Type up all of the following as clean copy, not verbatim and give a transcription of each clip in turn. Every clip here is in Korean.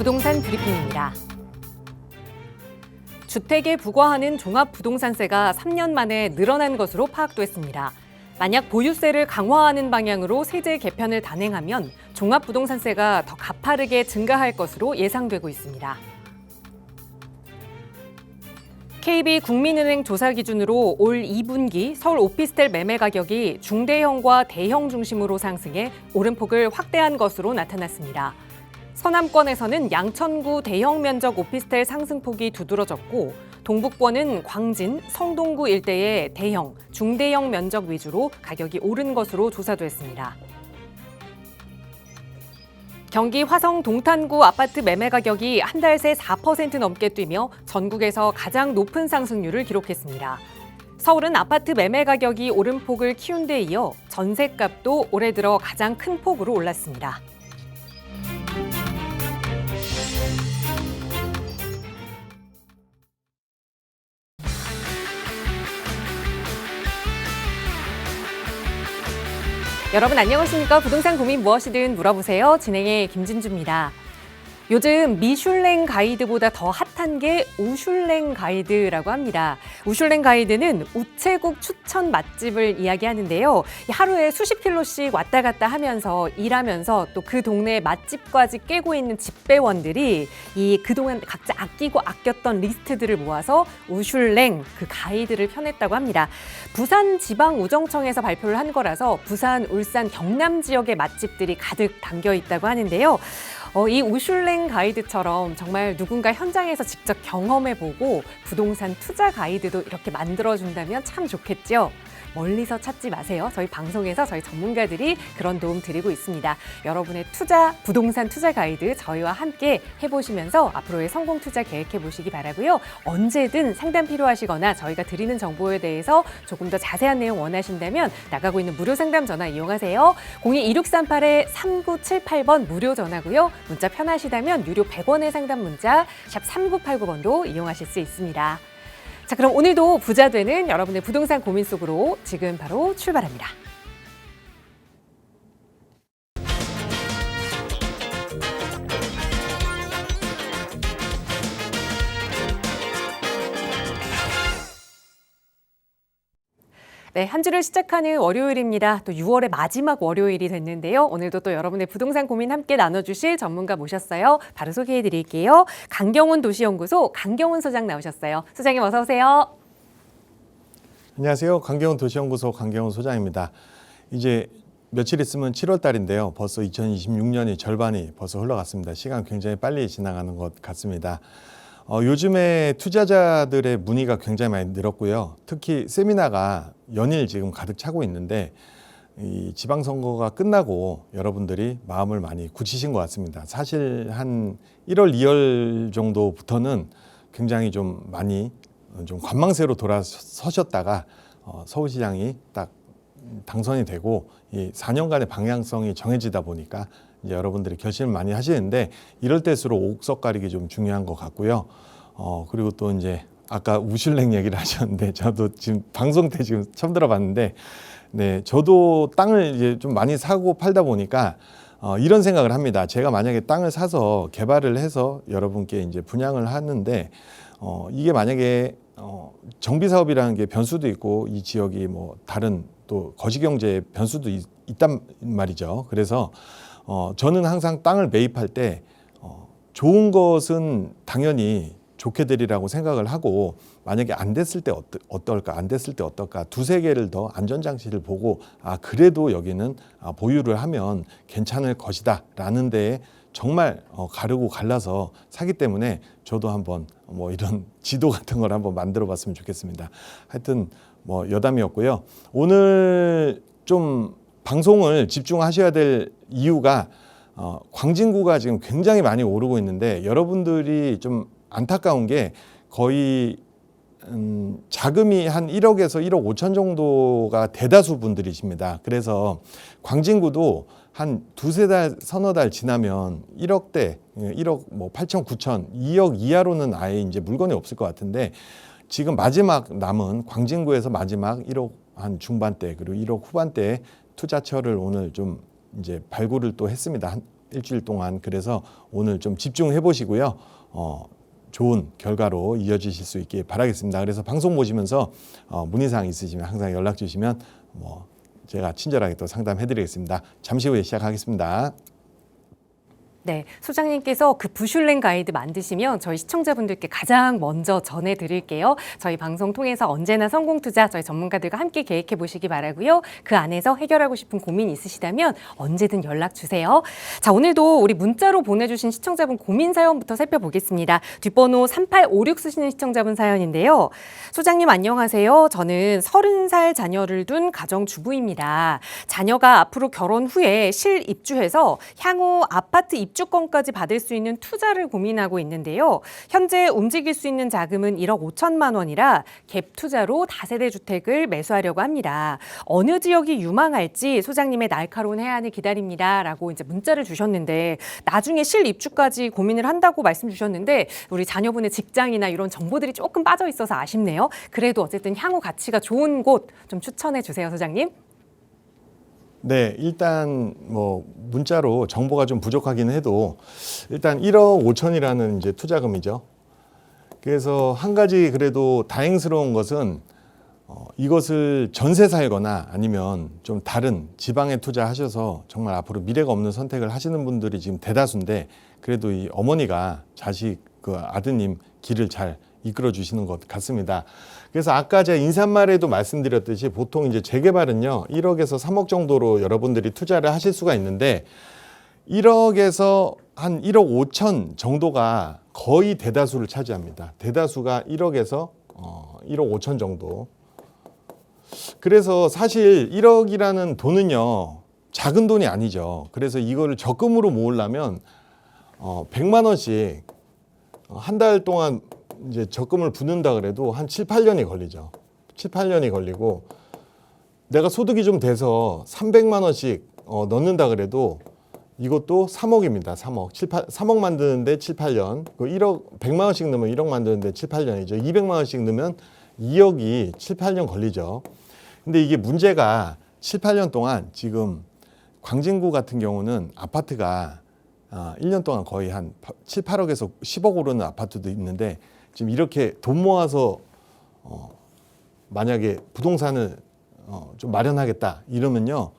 부동산 브리핑입니다. 주택에 부과하는 종합부동산세가 3년 만에 늘어난 것으로 파악됐습니다. 만약 보유세를 강화하는 방향으로 세제 개편을 단행하면 종합부동산세가 더 가파르게 증가할 것으로 예상되고 있습니다. KB국민은행 조사 기준으로 올 2분기 서울 오피스텔 매매 가격이 중대형과 대형 중심으로 상승해 오름폭을 확대한 것으로 나타났습니다. 서남권에서는 양천구 대형 면적 오피스텔 상승폭이 두드러졌고 동북권은 광진, 성동구 일대의 대형, 중대형 면적 위주로 가격이 오른 것으로 조사됐습니다. 경기 화성 동탄구 아파트 매매 가격이 한 달 새 4% 넘게 뛰며 전국에서 가장 높은 상승률을 기록했습니다. 서울은 아파트 매매 가격이 오름폭을 키운 데 이어 전셋값도 올해 들어 가장 큰 폭으로 올랐습니다. 여러분 안녕하십니까? 부동산 고민 무엇이든 물어보세요. 진행의 김진주입니다. 요즘 미슐랭 가이드보다 더 핫한 게 우슐랭 가이드라고 합니다. 우슐랭 가이드는 우체국 추천 맛집을 이야기하는데요. 하루에 수십 킬로씩 왔다 갔다 하면서 일하면서 또 그 동네 맛집까지 꿰고 있는 집배원들이 그동안 각자 아끼고 아꼈던 리스트들을 모아서 우슐랭 그 가이드를 펴냈다고 합니다. 부산지방우정청에서 발표를 한 거라서 부산, 울산, 경남 지역의 맛집들이 가득 담겨 있다고 하는데요. 이 우슐랭 가이드처럼 정말 누군가 현장에서 직접 경험해보고 부동산 투자 가이드도 이렇게 만들어준다면 참 좋겠죠. 멀리서 찾지 마세요. 저희 방송에서 저희 전문가들이 그런 도움 드리고 있습니다. 여러분의 부동산 투자 가이드 저희와 함께 해보시면서 앞으로의 성공 투자 계획해 보시기 바라고요. 언제든 상담 필요하시거나 저희가 드리는 정보에 대해서 조금 더 자세한 내용 원하신다면 나가고 있는 무료 상담 전화 이용하세요. 02-2638-3978번 무료 전화고요. 문자 편하시다면 유료 100원의 상담 문자 샵 3989번도 이용하실 수 있습니다. 자, 그럼 오늘도 부자 되는 여러분의 부동산 고민 속으로 지금 바로 출발합니다. 네, 한 주를 시작하는 월요일입니다. 또 6월의 마지막 월요일이 됐는데요. 오늘도 또 여러분의 부동산 고민 함께 나눠주실 전문가 모셨어요. 바로 소개해드릴게요. 강경훈 도시연구소 강경훈 소장 나오셨어요. 소장님 어서 오세요. 안녕하세요. 강경훈 도시연구소 강경훈 소장입니다. 이제 며칠 있으면 7월 달인데요. 벌써 2026년이 절반이 벌써 흘러갔습니다. 시간 굉장히 빨리 지나가는 것 같습니다. 요즘에 투자자들의 문의가 굉장히 많이 늘었고요. 특히 세미나가 연일 지금 가득 차고 있는데 이 지방선거가 끝나고 여러분들이 마음을 많이 굳히신 것 같습니다. 사실 한 1월, 2월 정도부터는 굉장히 좀 많이 좀 관망세로 돌아서셨다가 서울시장이 딱 당선이 되고 이 4년간의 방향성이 정해지다 보니까 이제 여러분들이 결심을 많이 하시는데 이럴 때일수록 옥석 가리기 좀 중요한 것 같고요. 그리고 또 이제 아까 우슐랭 얘기를 하셨는데 저도 지금 방송 때 지금 처음 들어봤는데 네, 저도 땅을 이제 좀 많이 사고 팔다 보니까 이런 생각을 합니다. 제가 만약에 땅을 사서 개발을 해서 여러분께 이제 분양을 하는데 이게 만약에 정비 사업이라는 게 변수도 있고 이 지역이 뭐 다른 또 거시경제 변수도 있단 말이죠. 그래서 저는 항상 땅을 매입할 때 좋은 것은 당연히 좋게 되리라고 생각을 하고 만약에 안 됐을 때 어떨까 안 됐을 때 어떨까 두세 개를 더 안전장치를 보고 그래도 여기는 보유를 하면 괜찮을 것이다 라는 데에 정말 가르고 갈라서 사기 때문에 저도 한번 뭐 이런 지도 같은 걸 한번 만들어 봤으면 좋겠습니다. 하여튼 뭐 여담이었고요. 오늘 좀 방송을 집중하셔야 될 이유가 광진구가 지금 굉장히 많이 오르고 있는데 여러분들이 좀 안타까운 게 거의 자금이 한 1억에서 1억 5천 정도가 대다수 분들이십니다. 그래서 광진구도 한 두세 달, 서너 달 지나면 1억대, 1억 뭐 8천, 9천, 2억 이하로는 아예 이제 물건이 없을 것 같은데 지금 마지막 남은 광진구에서 마지막 1억 한 중반대 그리고 1억 후반대 투자처를 오늘 좀 이제 발굴을 또 했습니다. 일주일 동안. 그래서 오늘 좀 집중해 보시고요. 좋은 결과로 이어지실 수 있길 바라겠습니다. 그래서 방송 보시면서 문의사항 있으시면 항상 연락 주시면 제가 친절하게 또 상담해 드리겠습니다. 잠시 후에 시작하겠습니다. 네, 소장님께서 그 부슐랭 가이드 만드시면 저희 시청자분들께 가장 먼저 전해드릴게요. 저희 방송 통해서 언제나 성공투자 저희 전문가들과 함께 계획해 보시기 바라고요. 그 안에서 해결하고 싶은 고민 있으시다면 언제든 연락 주세요. 자, 오늘도 우리 문자로 보내주신 시청자분 고민 사연부터 살펴보겠습니다. 뒷번호 3856 쓰시는 시청자분 사연인데요. 소장님 안녕하세요. 저는 30살 자녀를 둔 가정주부입니다. 자녀가 앞으로 결혼 후에 실입주해서 향후 아파트 입주권까지 받을 수 있는 투자를 고민하고 있는데요. 현재 움직일 수 있는 자금은 1억 5천만 원이라 갭 투자로 다세대 주택을 매수하려고 합니다. 어느 지역이 유망할지 소장님의 날카로운 해안을 기다립니다. 라고 이제 문자를 주셨는데 나중에 실입주까지 고민을 한다고 말씀 주셨는데 우리 자녀분의 직장이나 이런 정보들이 조금 빠져 있어서 아쉽네요. 그래도 어쨌든 향후 가치가 좋은 곳 좀 추천해 주세요, 소장님. 네, 일단 문자로 정보가 좀 부족하긴 해도 일단 1억 5천이라는 이제 투자금이죠. 그래서 한 가지 그래도 다행스러운 것은 이것을 전세 살거나 아니면 좀 다른 지방에 투자하셔서 정말 앞으로 미래가 없는 선택을 하시는 분들이 지금 대다수인데 그래도 이 어머니가 자식 그 아드님 길을 잘 이끌어 주시는 것 같습니다. 그래서 아까 제가 인사말에도 말씀드렸듯이 보통 이제 재개발은요 1억에서 3억 정도로 여러분들이 투자를 하실 수가 있는데 1억에서 한 1억 5천 정도가 거의 대다수를 차지합니다. 대다수가 1억에서 1억 5천 정도. 그래서 사실 1억이라는 돈은요 작은 돈이 아니죠. 그래서 이거를 적금으로 모으려면 100만 원씩 한 달 동안 이제 적금을 붓는다 그래도 한 7, 8년이 걸리죠. 7, 8년이 걸리고 내가 소득이 좀 돼서 300만 원씩 넣는다 그래도 이것도 3억입니다. 3억. 3억 만드는데 7, 8년. 그 1억 100만 원씩 넣으면 1억 만드는데 7, 8년이죠. 200만 원씩 넣으면 2억이 7, 8년 걸리죠. 근데 이게 문제가 7, 8년 동안 지금 광진구 같은 경우는 아파트가 1년 동안 거의 한 7, 8억에서 10억 오르는 아파트도 있는데 지금 이렇게 돈 모아서 만약에 부동산을 좀 마련하겠다 이러면요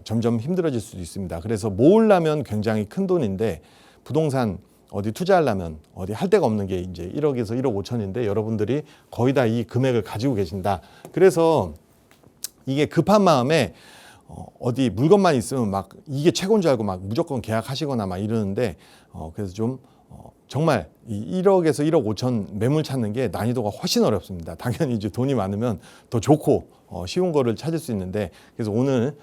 점점 힘들어질 수도 있습니다. 그래서 모으려면 굉장히 큰 돈인데 부동산 어디 투자하려면 어디 할 데가 없는 게 이제 1억에서 1억 5천인데 여러분들이 거의 다 이 금액을 가지고 계신다. 그래서 이게 급한 마음에 어디 물건만 있으면 막 이게 최고인 줄 알고 막 무조건 계약하시거나 막 이러는데 그래서 좀 정말 이 1억에서 1억 5천 매물 찾는 게 난이도가 훨씬 어렵습니다. 당연히 이제 돈이 많으면 더 좋고 쉬운 거를 찾을 수 있는데 그래서 오늘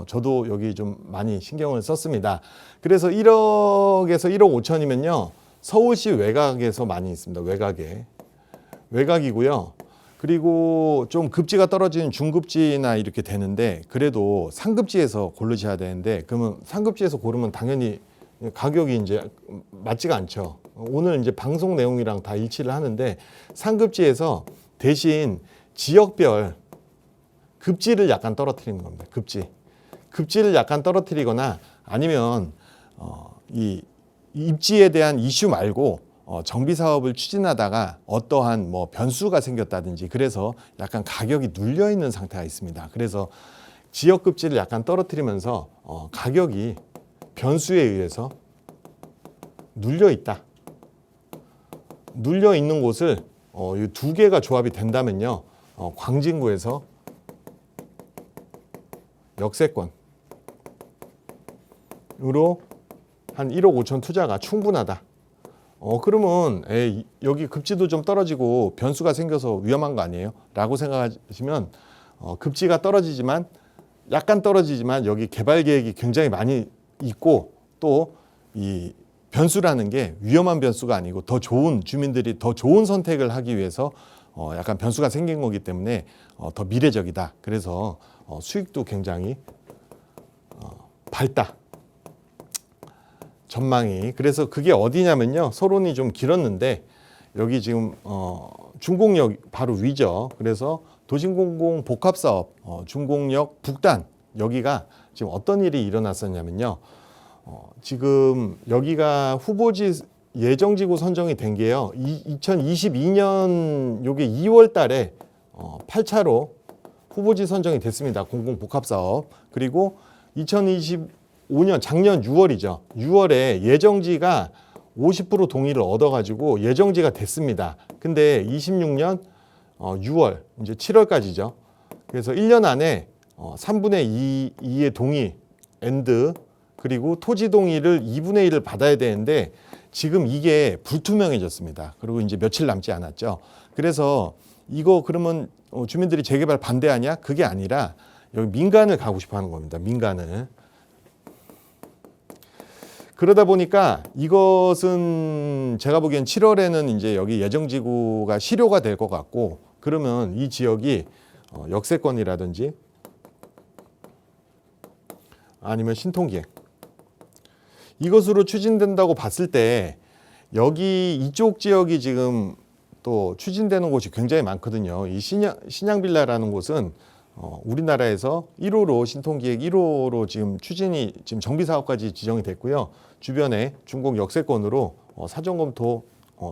저도 여기 좀 많이 신경을 썼습니다. 그래서 1억에서 1억 5천이면요 서울시 외곽에서 많이 있습니다. 외곽이고요. 그리고 좀 급지가 떨어지는 중급지나 이렇게 되는데 그래도 상급지에서 고르셔야 되는데 그러면 상급지에서 고르면 당연히 가격이 이제 맞지가 않죠. 오늘 이제 방송 내용이랑 다 일치를 하는데 상급지에서 대신 지역별 급지를 약간 떨어뜨리는 겁니다. 급지를 약간 떨어뜨리거나 아니면 이 입지에 대한 이슈 말고 정비 사업을 추진하다가 어떠한 변수가 생겼다든지 그래서 약간 가격이 눌려 있는 상태가 있습니다. 그래서 지역 급지를 약간 떨어뜨리면서 가격이 변수에 의해서 눌려 있다. 눌려 있는 곳을 이 두 개가 조합이 된다면요. 광진구에서 역세권으로 한 1억 5천 투자가 충분하다. 그러면 여기 급지도 좀 떨어지고 변수가 생겨서 위험한 거 아니에요? 라고 생각하시면 급지가 떨어지지만 약간 떨어지지만 여기 개발 계획이 굉장히 많이 있고 또 이 변수라는 게 위험한 변수가 아니고 더 좋은 주민들이 더 좋은 선택을 하기 위해서 약간 변수가 생긴 거기 때문에 더 미래적이다. 그래서 수익도 굉장히 밝다. 전망이. 그래서 그게 어디냐면요. 서론이 좀 길었는데 여기 지금 중공역 바로 위죠. 그래서 도심공공 복합사업 중공역 북단 여기가 지금 어떤 일이 일어났었냐면요. 지금 여기가 후보지 예정지구 선정이 된 게요. 2022년 요게 2월 달에 8차로 후보지 선정이 됐습니다. 공공복합사업. 그리고 2025년 작년 6월이죠. 6월에 예정지가 50% 동의를 얻어가지고 예정지가 됐습니다. 근데 26년 6월 이제 7월까지죠. 그래서 1년 안에 3분의 2의 동의 엔드 그리고 토지 동의를 2분의 1을 받아야 되는데 지금 이게 불투명해졌습니다. 그리고 이제 며칠 남지 않았죠. 그래서 이거 그러면 주민들이 재개발 반대하냐? 그게 아니라 여기 민간을 가고 싶어 하는 겁니다. 민간을. 그러다 보니까 이것은 제가 보기엔 7월에는 이제 여기 예정지구가 실효가 될 것 같고 그러면 이 지역이 역세권이라든지 아니면 신통기획 이것으로 추진된다고 봤을 때 여기 이쪽 지역이 지금 또 추진되는 곳이 굉장히 많거든요. 이 신양빌라라는 곳은 우리나라에서 1호로 신통기획 1호로 지금 추진이 지금 정비사업까지 지정이 됐고요. 주변에 중국 역세권으로 사전 검토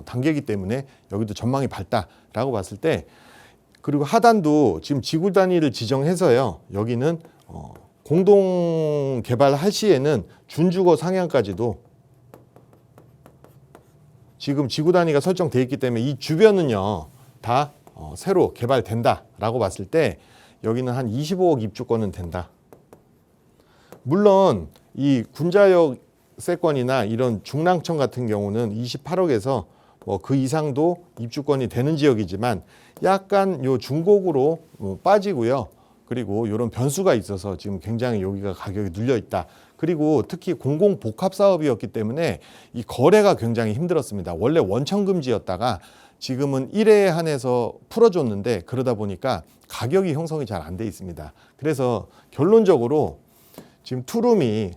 단계이기 때문에 여기도 전망이 밝다라고 봤을 때 그리고 하단도 지금 지구 단위를 지정해서요. 여기는 공동 개발할 시에는 준주거 상향까지도 지금 지구 단위가 설정돼 있기 때문에 이 주변은요 다 새로 개발된다라고 봤을 때 여기는 한 25억 입주권은 된다. 물론 이 군자역 세권이나 이런 중랑천 같은 경우는 28억에서 뭐 그 이상도 입주권이 되는 지역이지만 약간 요 중곡으로 빠지고요. 그리고 이런 변수가 있어서 지금 굉장히 여기가 가격이 눌려 있다. 그리고 특히 공공복합사업이었기 때문에 이 거래가 굉장히 힘들었습니다. 원래 원천금지였다가 지금은 1회에 한해서 풀어줬는데 그러다 보니까 가격이 형성이 잘 안 돼 있습니다. 그래서 결론적으로 지금 투룸이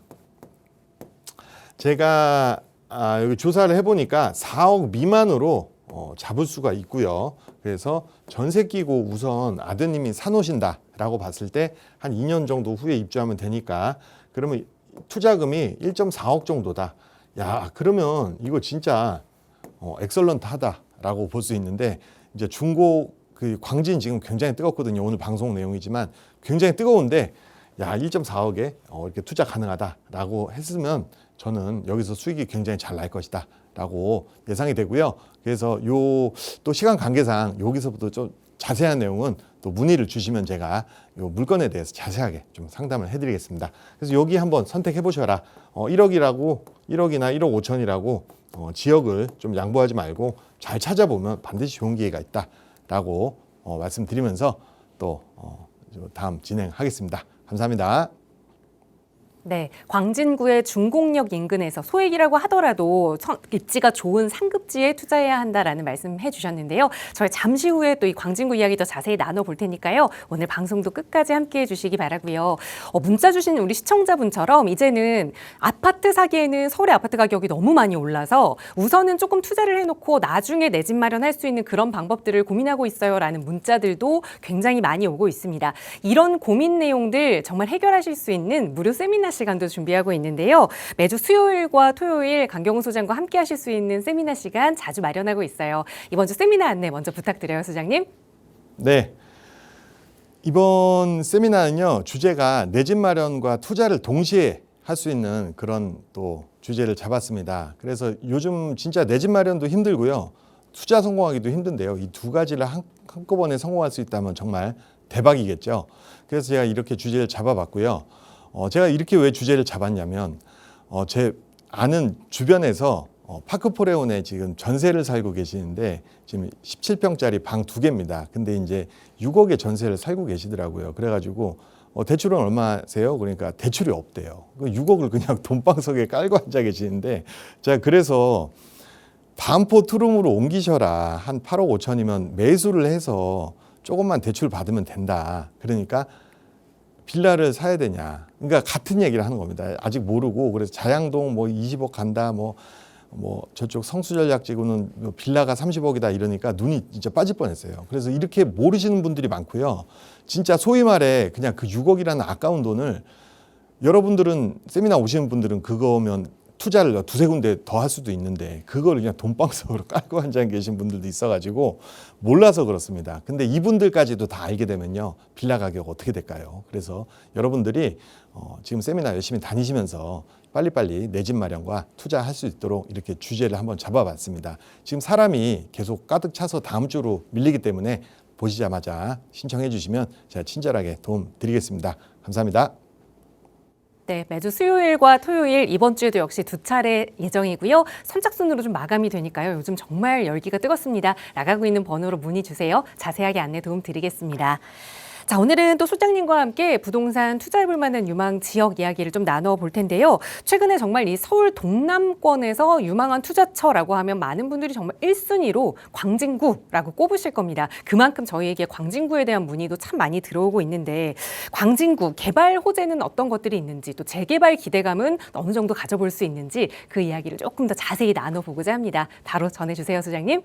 제가 여기 조사를 해보니까 4억 미만으로 잡을 수가 있고요. 그래서 전세 끼고 우선 아드님이 사놓으신다라고 봤을 때 한 2년 정도 후에 입주하면 되니까 그러면 투자금이 1.4억 정도다. 야, 그러면 이거 진짜 엑설런트하다라고 볼 수 있는데 이제 중고 그 광진 지금 굉장히 뜨겁거든요. 오늘 방송 내용이지만 굉장히 뜨거운데 야, 1.4억에 이렇게 투자 가능하다라고 했으면 저는 여기서 수익이 굉장히 잘 날 것이다. 라고 예상이 되고요. 그래서 또 시간 관계상 여기서부터 좀 자세한 내용은 또 문의를 주시면 제가 요 물건에 대해서 자세하게 좀 상담을 해드리겠습니다. 그래서 여기 한번 선택해 보셔라. 1억이나 1억 5천이라고 지역을 좀 양보하지 말고 잘 찾아보면 반드시 좋은 기회가 있다라고 말씀드리면서 또 다음 진행하겠습니다. 감사합니다. 네, 광진구의 중곡역 인근에서 소액이라고 하더라도 입지가 좋은 상급지에 투자해야 한다라는 말씀해 주셨는데요. 저희 잠시 후에 또 이 광진구 이야기 더 자세히 나눠볼 테니까요. 오늘 방송도 끝까지 함께해 주시기 바라고요. 문자 주신 우리 시청자분처럼 이제는 아파트 사기에는 서울의 아파트 가격이 너무 많이 올라서 우선은 조금 투자를 해놓고 나중에 내 집 마련할 수 있는 그런 방법들을 고민하고 있어요라는 문자들도 굉장히 많이 오고 있습니다. 이런 고민 내용들 정말 해결하실 수 있는 무료 세미나 시간도 준비하고 있는데요. 매주 수요일과 토요일 강경훈 소장과 함께 하실 수 있는 세미나 시간 자주 마련하고 있어요. 이번 주 세미나 안내 먼저 부탁드려요, 소장님. 네. 이번 세미나는요. 주제가 내 집 마련과 투자를 동시에 할 수 있는 그런 또 주제를 잡았습니다. 그래서 요즘 진짜 내 집 마련도 힘들고요. 투자 성공하기도 힘든데요. 이 두 가지를 한꺼번에 성공할 수 있다면 정말 대박이겠죠. 그래서 제가 이렇게 주제를 잡아봤고요. 제가 이렇게 왜 주제를 잡았냐면 제 아는 주변에서 파크포레온에 지금 전세를 살고 계시는데 지금 17평짜리 방 2개입니다. 근데 이제 6억의 전세를 살고 계시더라고요. 그래가지고 대출은 얼마세요? 그러니까 대출이 없대요. 6억을 그냥 돈방석에 깔고 앉아 계시는데 제가 그래서 반포 투룸으로 옮기셔라. 한 8억 5천이면 매수를 해서 조금만 대출 받으면 된다. 그러니까 빌라를 사야 되냐. 그러니까 같은 얘기를 하는 겁니다. 아직 모르고 그래서 자양동 뭐 20억 간다. 뭐 저쪽 성수전략지구는 빌라가 30억이다 이러니까 눈이 진짜 빠질 뻔했어요. 그래서 이렇게 모르시는 분들이 많고요. 진짜 소위 말해 그냥 그 6억이라는 아까운 돈을 여러분들은 세미나 오시는 분들은 그거면 투자를 두세 군데 더 할 수도 있는데 그걸 그냥 돈방석으로 깔고 앉아 계신 분들도 있어가지고 몰라서 그렇습니다. 근데 이분들까지도 다 알게 되면요, 빌라 가격 어떻게 될까요? 그래서 여러분들이 지금 세미나 열심히 다니시면서 빨리빨리 내 집 마련과 투자할 수 있도록 이렇게 주제를 한번 잡아봤습니다. 지금 사람이 계속 가득 차서 다음 주로 밀리기 때문에 보시자마자 신청해 주시면 제가 친절하게 도움 드리겠습니다. 감사합니다. 네, 매주 수요일과 토요일 이번 주에도 역시 2차례 예정이고요. 선착순으로 좀 마감이 되니까요. 요즘 정말 열기가 뜨겁습니다. 나가고 있는 번호로 문의 주세요. 자세하게 안내 도움 드리겠습니다. 자, 오늘은 또 소장님과 함께 부동산 투자해볼 만한 유망 지역 이야기를 좀 나눠볼 텐데요. 최근에 정말 이 서울 동남권에서 유망한 투자처라고 하면 많은 분들이 정말 1순위로 광진구라고 꼽으실 겁니다. 그만큼 저희에게 광진구에 대한 문의도 참 많이 들어오고 있는데 광진구 개발 호재는 어떤 것들이 있는지 또 재개발 기대감은 어느 정도 가져볼 수 있는지 그 이야기를 조금 더 자세히 나눠보고자 합니다. 바로 전해주세요, 소장님.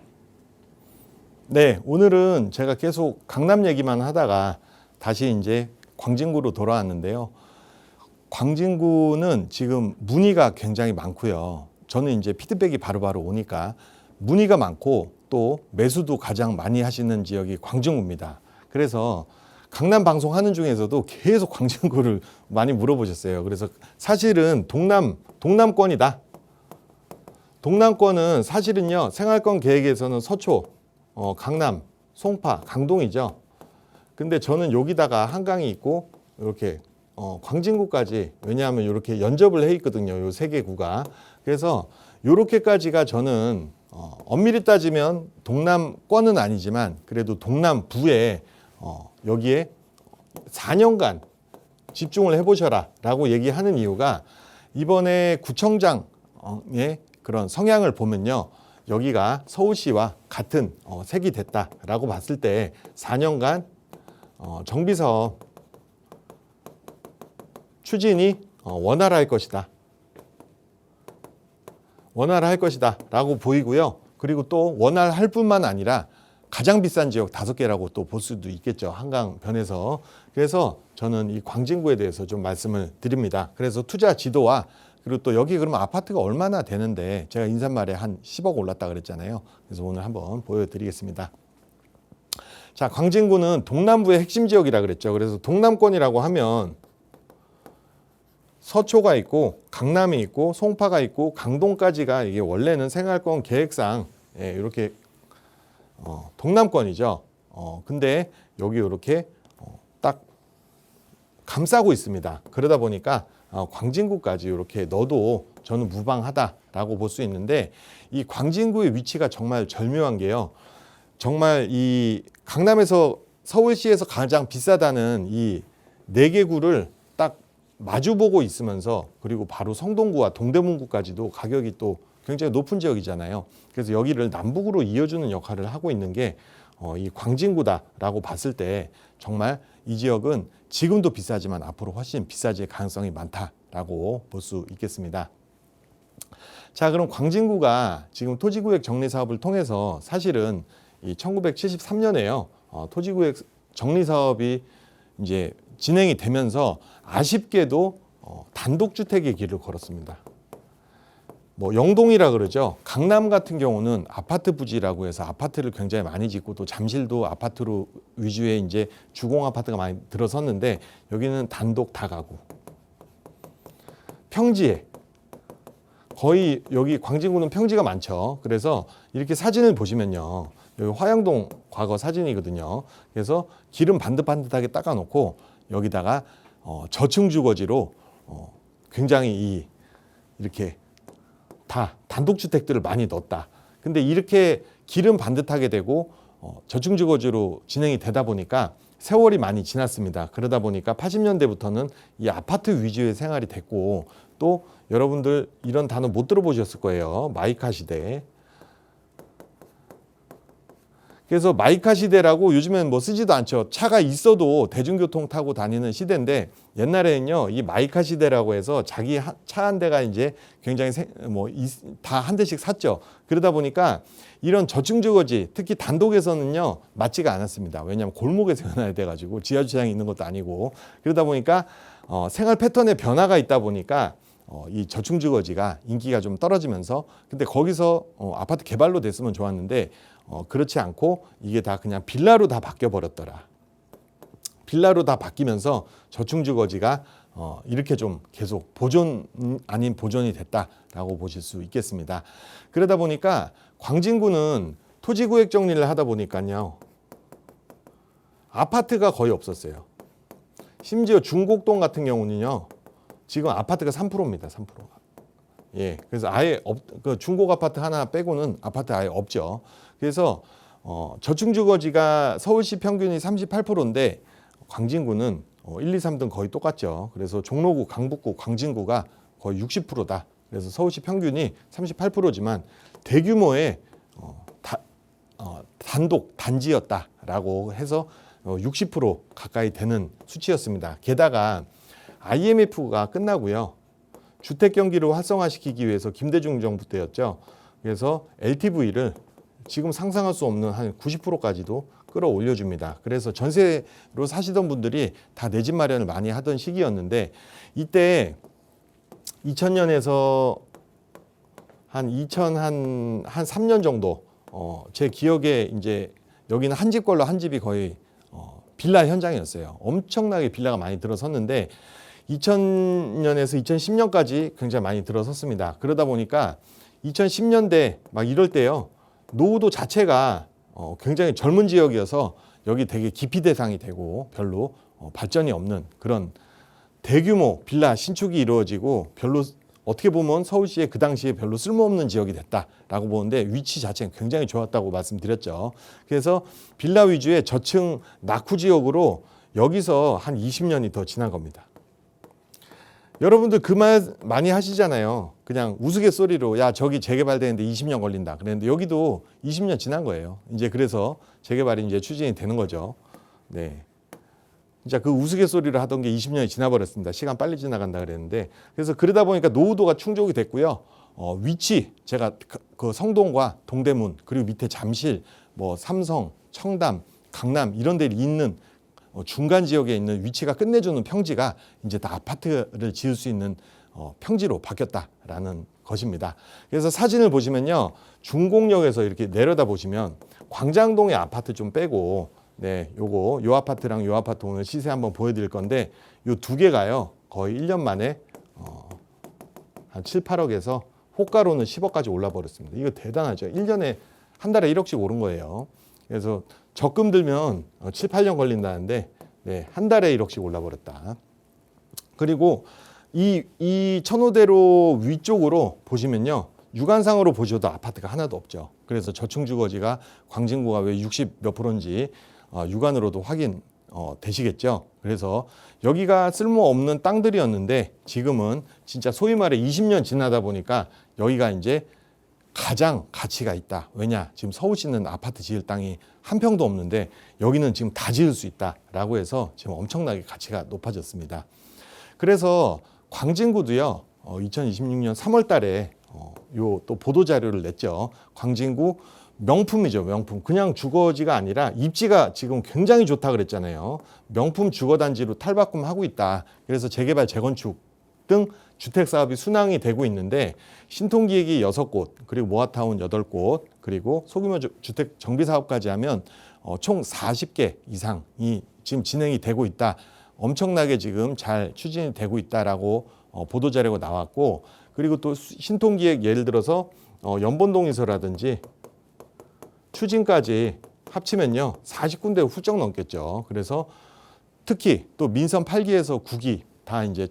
네, 오늘은 제가 계속 강남 얘기만 하다가 다시 이제 광진구로 돌아왔는데요. 광진구는 지금 문의가 굉장히 많고요. 저는 이제 피드백이 바로바로 오니까 문의가 많고 또 매수도 가장 많이 하시는 지역이 광진구입니다. 그래서 강남 방송하는 중에서도 계속 광진구를 많이 물어보셨어요. 그래서 사실은 동남권이다. 동남권은 사실은요, 생활권 계획에서는 서초, 강남, 송파, 강동이죠. 근데 저는 여기다가 한강이 있고 이렇게 광진구까지, 왜냐하면 이렇게 연접을 해 있거든요. 요 세 개 구가. 그래서 이렇게까지가 저는 엄밀히 따지면 동남권은 아니지만 그래도 동남부에 여기에 4년간 집중을 해보셔라 라고 얘기하는 이유가, 이번에 구청장의 그런 성향을 보면요, 여기가 서울시와 같은 색이 됐다라고 봤을 때 4년간 정비사업 추진이 원활할 것이다. 원활할 것이다 라고 보이고요. 그리고 또 원활할 뿐만 아니라 가장 비싼 지역 5개라고 또 볼 수도 있겠죠. 한강변에서. 그래서 저는 이 광진구에 대해서 좀 말씀을 드립니다. 그래서 투자 지도와, 그리고 또 여기 그러면 아파트가 얼마나 되는데, 제가 인사말에 한 10억 올랐다 그랬잖아요. 그래서 오늘 한번 보여드리겠습니다. 자, 광진구는 동남부의 핵심 지역이라 그랬죠. 그래서 동남권이라고 하면 서초가 있고 강남이 있고 송파가 있고 강동까지가 이게 원래는 생활권 계획상 이렇게 동남권이죠. 근데 여기 이렇게 딱 감싸고 있습니다. 그러다 보니까 광진구까지 이렇게 넣어도 저는 무방하다라고 볼 수 있는데, 이 광진구의 위치가 정말 절묘한 게요. 정말 이 강남에서 서울시에서 가장 비싸다는 이 4개 구를 딱 마주보고 있으면서, 그리고 바로 성동구와 동대문구까지도 가격이 또 굉장히 높은 지역이잖아요. 그래서 여기를 남북으로 이어주는 역할을 하고 있는 게 이 광진구다라고 봤을 때 정말 이 지역은 지금도 비싸지만 앞으로 훨씬 비싸질 가능성이 많다라고 볼 수 있겠습니다. 자, 그럼 광진구가 지금 토지구역 정리 사업을 통해서 사실은 이 1973년에요. 토지구역 정리 사업이 이제 진행이 되면서 아쉽게도 단독주택의 길을 걸었습니다. 뭐 영동이라 그러죠. 강남 같은 경우는 아파트 부지라고 해서 아파트를 굉장히 많이 짓고, 또 잠실도 아파트로 위주의 이제 주공 아파트가 많이 들어섰는데, 여기는 단독 다가구. 평지에 거의, 여기 광진구는 평지가 많죠. 그래서 이렇게 사진을 보시면요, 여기 화양동 과거 사진이거든요. 그래서 길은 반듯반듯하게 닦아놓고 여기다가 저층 주거지로 굉장히 이렇게 다 단독주택들을 많이 넣었다. 근데 이렇게 길은 반듯하게 되고 저층 주거지로 진행이 되다 보니까 세월이 많이 지났습니다. 그러다 보니까 80년대부터는 이 아파트 위주의 생활이 됐고, 또 여러분들 이런 단어 못 들어보셨을 거예요. 마이카 시대. 그래서 마이카 시대라고 요즘엔 뭐 쓰지도 않죠. 차가 있어도 대중교통 타고 다니는 시대인데, 옛날에는요, 이 마이카 시대라고 해서 자기 차 한 대가 이제 굉장히 다 한 대씩 샀죠. 그러다 보니까 이런 저층 주거지, 특히 단독에서는요, 맞지가 않았습니다. 왜냐하면 골목에서 해놔야 돼가지고 지하주차장이 있는 것도 아니고, 그러다 보니까 생활 패턴의 변화가 있다 보니까 이 저층주거지가 인기가 좀 떨어지면서 근데 거기서 아파트 개발로 됐으면 좋았는데 그렇지 않고 이게 다 그냥 빌라로 다 바뀌어 버렸더라. 빌라로 다 바뀌면서 저층주거지가 이렇게 좀 계속 보존 아닌 보존이 됐다라고 보실 수 있겠습니다. 그러다 보니까 광진구는 토지구획 정리를 하다 보니까요. 아파트가 거의 없었어요. 심지어 중곡동 같은 경우는요. 지금 아파트가 3%입니다. 3%. 예. 그래서 아예 그 중곡 아파트 하나 빼고는 아파트 아예 없죠. 그래서 저층주거지가 서울시 평균이 38%인데 광진구는 1, 2, 3등 거의 똑같죠. 그래서 종로구, 강북구, 광진구가 거의 60%다. 그래서 서울시 평균이 38%지만 대규모의 단독 단지였다라고 해서 60% 가까이 되는 수치였습니다. 게다가 IMF가 끝나고요. 주택 경기를 활성화시키기 위해서 김대중 정부 때였죠. 그래서 LTV를 지금 상상할 수 없는 한 90%까지도 끌어올려줍니다. 그래서 전세로 사시던 분들이 다 내 집 마련을 많이 하던 시기였는데 이때 2000년에서 한 3년 정도 제 기억에 이제 여기는 한 집 걸로 한 집이 거의 빌라 현장이었어요. 엄청나게 빌라가 많이 들어섰는데 2000년에서 2010년까지 굉장히 많이 들어섰습니다. 그러다 보니까 2010년대 막 이럴 때요. 노후도 자체가 굉장히 젊은 지역이어서 여기 되게 기피 대상이 되고 별로 발전이 없는 그런 대규모 빌라 신축이 이루어지고 별로 어떻게 보면 서울시에 그 당시에 별로 쓸모없는 지역이 됐다라고 보는데 위치 자체는 굉장히 좋았다고 말씀드렸죠. 그래서 빌라 위주의 저층 낙후 지역으로 여기서 한 20년이 더 지난 겁니다. 여러분들 그 말 많이 하시잖아요. 그냥 우스갯소리로 야 저기 재개발되는데 20년 걸린다. 그랬는데 여기도 20년 지난 거예요. 이제 그래서 재개발이 이제 추진이 되는 거죠. 네. 진짜 그 우스갯소리를 하던 게 20년이 지나버렸습니다. 시간 빨리 지나간다 그랬는데 그래서 그러다 보니까 노후도가 충족이 됐고요. 위치 제가 그 성동과 동대문 그리고 밑에 잠실, 뭐 삼성, 청담, 강남 이런 데 있는 중간 지역에 있는 위치가 끝내주는 평지가 이제 다 아파트를 지을 수 있는 평지로 바뀌었다라는 것입니다. 그래서 사진을 보시면요. 중곡역에서 이렇게 내려다 보시면 광장동의 아파트 좀 빼고 네, 요 아파트랑 요 아파트 오늘 시세 한번 보여드릴 건데 요 두 개가요. 거의 1년 만에 한 7, 8억에서 호가로는 10억까지 올라 버렸습니다. 이거 대단하죠. 1년에 한 달에 1억씩 오른 거예요. 그래서 적금 들면 7, 8년 걸린다는데 네, 한 달에 1억씩 올라버렸다. 그리고 이 천호대로 위쪽으로 보시면요. 육안상으로 보셔도 아파트가 하나도 없죠. 그래서 저층주거지가 광진구가 왜 60 몇 %인지 육안으로도 확인 되시겠죠. 그래서 여기가 쓸모없는 땅들이었는데 지금은 진짜 소위 말해 20년 지나다 보니까 여기가 이제 가장 가치가 있다. 왜냐? 지금 서울시는 아파트 지을 땅이 한 평도 없는데 여기는 지금 다 지을 수 있다라고 해서 지금 엄청나게 가치가 높아졌습니다. 그래서 광진구도요. 2026년 3월 달에 요 또 보도 자료를 냈죠. 광진구 명품이죠. 명품. 그냥 주거지가 아니라 입지가 지금 굉장히 좋다 그랬잖아요. 명품 주거단지로 탈바꿈하고 있다. 그래서 재개발, 재건축 등 주택 사업이 순항이 되고 있는데 신통기획이 6곳, 그리고 모아타운 8곳, 그리고 소규모 주택 정비 사업까지 하면 총 40개 이상이 지금 진행이 되고 있다. 엄청나게 지금 잘 추진이 되고 있다라고 보도 자료가 나왔고, 그리고 또 신통기획 예를 들어서 연본동에서라든지 추진까지 합치면요 40군데 훌쩍 넘겠죠. 그래서 특히 또 민선 8기에서 9기 다 이제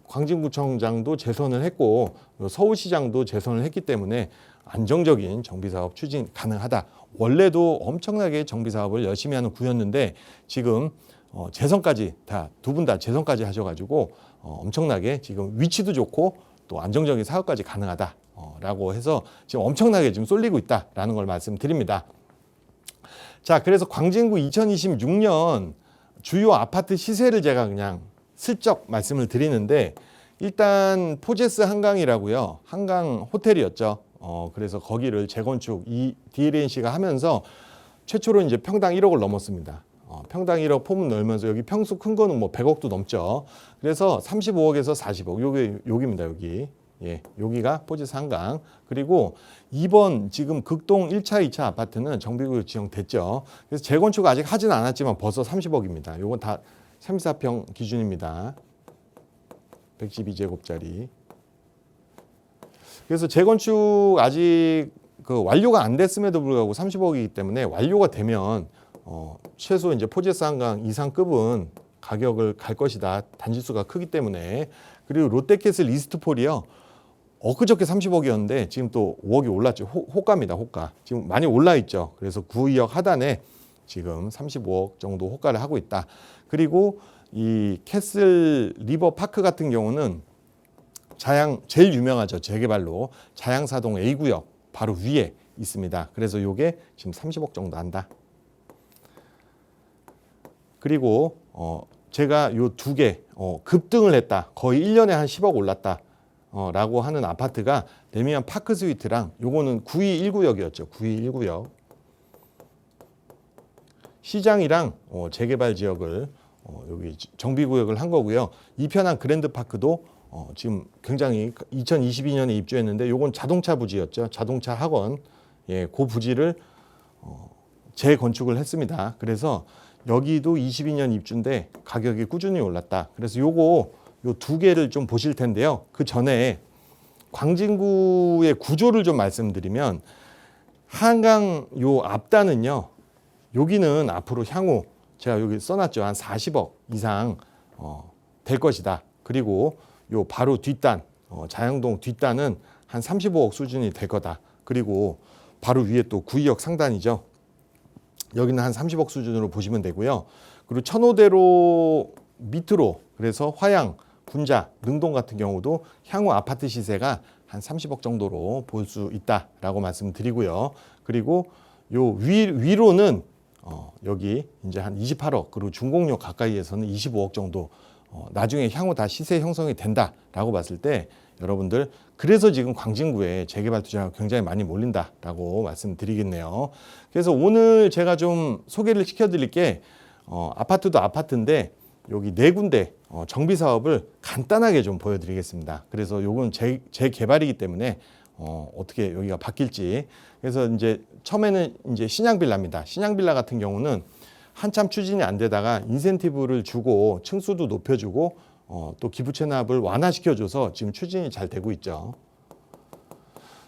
광진구청장도 재선을 했고 서울시장도 재선을 했기 때문에 안정적인 정비사업 추진 가능하다. 원래도 엄청나게 정비사업을 열심히 하는 구였는데 지금 재선까지 다 두 분 다 재선까지 하셔가지고 엄청나게 지금 위치도 좋고 또 안정적인 사업까지 가능하다라고 해서 지금 엄청나게 지금 쏠리고 있다라는 걸 말씀드립니다. 자, 그래서 광진구 2026년 주요 아파트 시세를 제가 그냥 슬쩍 말씀을 드리는데 일단 포제스 한강이라고요. 한강 호텔이었죠. 그래서 거기를 재건축 DLNC가 하면서 최초로 이제 평당 1억을 넘었습니다. 평당 1억 포문 넓면서 여기 평수 큰 거는 뭐 100억도 넘죠. 그래서 35억에서 40억 여기입니다. 여기. 예, 여기가 포지스 한강. 그리고 2번 지금 극동 1차, 2차 아파트는 정비구역 지정됐죠. 그래서 재건축 아직 하진 않았지만 벌써 30억입니다. 요건 다 34평 기준입니다. 112제곱짜리. 그래서 재건축 아직 그 완료가 안 됐음에도 불구하고 30억이기 때문에 완료가 되면 최소 이제 포지스 한강 이상급은 가격을 갈 것이다. 단지수가 크기 때문에. 그리고 롯데캐슬 이스트폴이요. 엊그저께 30억이었는데 지금 또 5억이 올랐죠. 호가입니다. 호가. 지금 많이 올라 있죠. 그래서 9, 2억 하단에 지금 35억 정도 호가를 하고 있다. 그리고 이 캐슬 리버 파크 같은 경우는 제일 유명하죠. 재개발로 자양사동 A구역 바로 위에 있습니다. 그래서 이게 지금 30억 정도 한다. 그리고 제가 요 두 개 급등을 했다. 거의 1년에 한 10억 올랐다. 라고 하는 아파트가 레미안 파크 스위트랑 요거는 9219역이었죠. 9219역. 시장이랑 재개발 지역을 여기 정비구역을 한 거고요. 이편한 그랜드파크도 지금 굉장히 2022년에 입주했는데 요건 자동차 부지였죠. 자동차 학원. 예, 그 부지를 재건축을 했습니다. 그래서 여기도 22년 입주인데 가격이 꾸준히 올랐다. 그래서 요 두 개를 좀 보실 텐데요. 그 전에 광진구의 구조를 좀 말씀드리면 한강 요 앞단은요. 여기는 앞으로 향후 제가 여기 써놨죠. 한 40억 이상 될 것이다. 그리고 요 바로 뒷단 자양동 뒷단은 한 35억 수준이 될 거다. 그리고 바로 위에 또 구의역 상단이죠. 여기는 한 30억 수준으로 보시면 되고요. 그리고 천호대로 밑으로 그래서 화양, 군자, 능동 같은 경우도 향후 아파트 시세가 한 30억 정도로 볼 수 있다라고 말씀드리고요. 그리고 요 위로는 여기 이제 한 28억 그리고 중공역 가까이에서는 25억 정도 나중에 향후 다 시세 형성이 된다라고 봤을 때 여러분들 그래서 지금 광진구에 재개발 투자가 굉장히 많이 몰린다라고 말씀드리겠네요. 그래서 오늘 제가 좀 소개를 시켜드릴 게 아파트도 아파트인데 여기 네 군데 정비 사업을 간단하게 좀 보여드리겠습니다. 그래서 요건 재개발이기 때문에 어떻게 여기가 바뀔지. 그래서 이제 처음에는 이제 신양빌라입니다. 신양빌라 같은 경우는 한참 추진이 안 되다가 인센티브를 주고 층수도 높여주고 또 기부 체납을 완화시켜줘서 지금 추진이 잘 되고 있죠.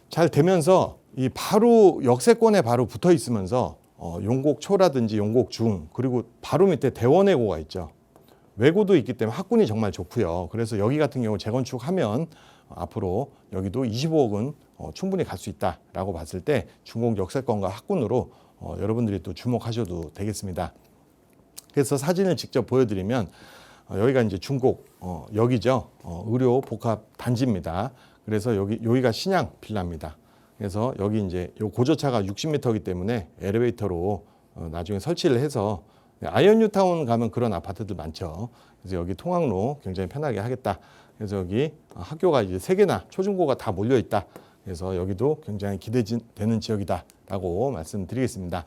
잘 되면서 이 바로 역세권에 바로 붙어 있으면서 용곡초라든지 용곡중 그리고 바로 밑에 대원외고가 있죠. 외고도 있기 때문에 학군이 정말 좋고요. 그래서 여기 같은 경우 재건축하면 앞으로 여기도 25억은 충분히 갈 수 있다라고 봤을 때 중공 역세권과 학군으로 여러분들이 또 주목하셔도 되겠습니다. 그래서 사진을 직접 보여드리면 여기가 이제 중곡 역이죠. 의료 복합 단지입니다. 그래서 여기가 신양 빌라입니다. 그래서 여기 이제 요 고저차가 60m이기 때문에 엘리베이터로 나중에 설치를 해서 아이언뉴타운 가면 그런 아파트들 많죠. 그래서 여기 통학로 굉장히 편하게 하겠다. 그래서 여기 학교가 이제 3개나 초중고가 다 몰려 있다. 그래서 여기도 굉장히 기대되는 지역이다라고 말씀드리겠습니다.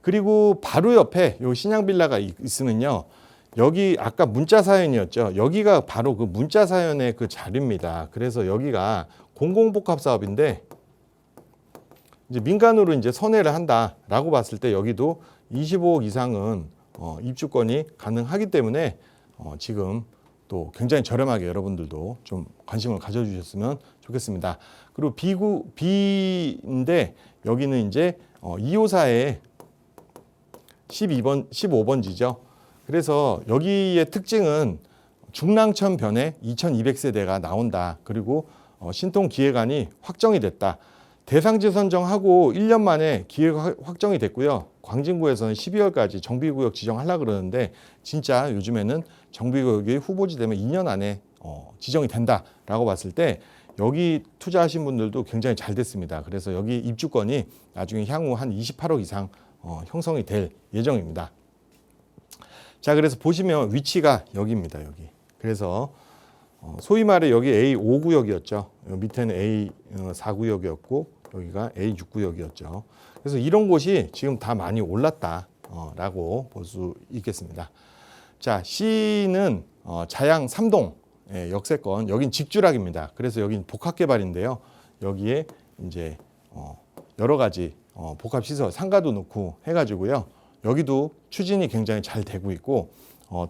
그리고 바로 옆에 요 신양빌라가 있으면요. 여기 아까 문자 사연이었죠. 여기가 바로 그 문자 사연의 그 자리입니다. 그래서 여기가 공공복합 사업인데 이제 민간으로 이제 선회를 한다라고 봤을 때 여기도 25억 이상은 입주권이 가능하기 때문에 지금 또 굉장히 저렴하게 여러분들도 좀 관심을 가져주셨으면 좋겠습니다. 그리고 B인데 여기는 이제 254의 15번지죠. 그래서 여기의 특징은 중랑천 변에 2200세대가 나온다. 그리고 신통기획안이 확정이 됐다. 대상지 선정하고 1년 만에 기획 확정이 됐고요. 광진구에서는 12월까지 정비구역 지정하려고 그러는데 진짜 요즘에는 정비구역이 후보지 되면 2년 안에 지정이 된다라고 봤을 때 여기 투자하신 분들도 굉장히 잘 됐습니다. 그래서 여기 입주권이 나중에 향후 한 28억 이상 형성이 될 예정입니다. 자, 그래서 보시면 위치가 여기입니다. 여기. 그래서 소위 말해 여기 A5구역이었죠. 밑에는 A4구역이었고 여기가 A6구역이었죠. 그래서 이런 곳이 지금 다 많이 올랐다. 라고 볼 수 있겠습니다. 자, C는 자양 3동 역세권. 여긴 직주락입니다. 그래서 여긴 복합개발인데요. 여기에 이제 여러 가지 복합시설, 상가도 넣고 해가지고요. 여기도 추진이 굉장히 잘 되고 있고,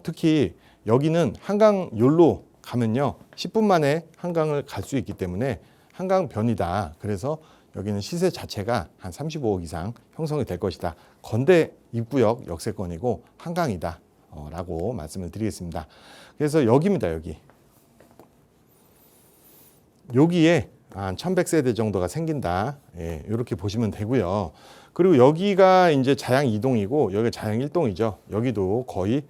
특히 여기는 한강열로 가면요 10분 만에 한강을 갈 수 있기 때문에 한강변이다. 그래서 여기는 시세 자체가 한 35억 이상 형성이 될 것이다. 건대 입구역 역세권이고 한강이다 라고 말씀을 드리겠습니다. 그래서 여기입니다. 여기에 한 1100세대 정도가 생긴다. 예, 이렇게 보시면 되고요. 그리고 여기가 이제 자양 2동이고 여기가 자양 1동이죠. 여기도 거의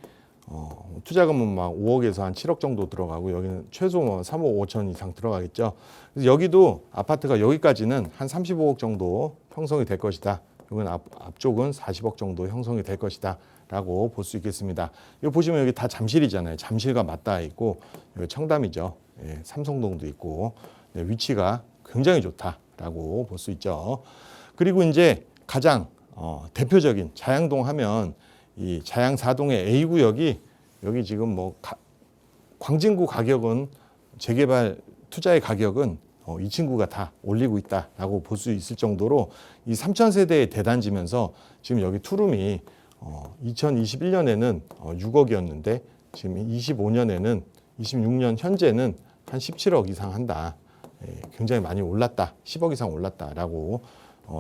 투자금은 막 5억에서 한 7억 정도 들어가고 여기는 최소 뭐 3억 5천 이상 들어가겠죠. 그래서 여기도 아파트가 여기까지는 한 35억 정도 형성이 될 것이다. 여기는 앞쪽은 40억 정도 형성이 될 것이다 라고 볼 수 있겠습니다. 이거 보시면 여기 다 잠실이잖아요. 잠실과 맞닿아 있고 여기 청담이죠. 예, 삼성동도 있고 네, 위치가 굉장히 좋다라고 볼 수 있죠. 그리고 이제 가장 대표적인 자양동 하면 이 자양 4동의 A구역이 여기 지금 뭐 광진구 가격은 재개발 투자의 가격은 이 친구가 다 올리고 있다라고 볼 수 있을 정도로 이 3,000세대의 대단지면서 지금 여기 투룸이 2021년에는 6억이었는데 지금 25년에는 26년 현재는 한 17억 이상 한다. 굉장히 많이 올랐다. 10억 이상 올랐다라고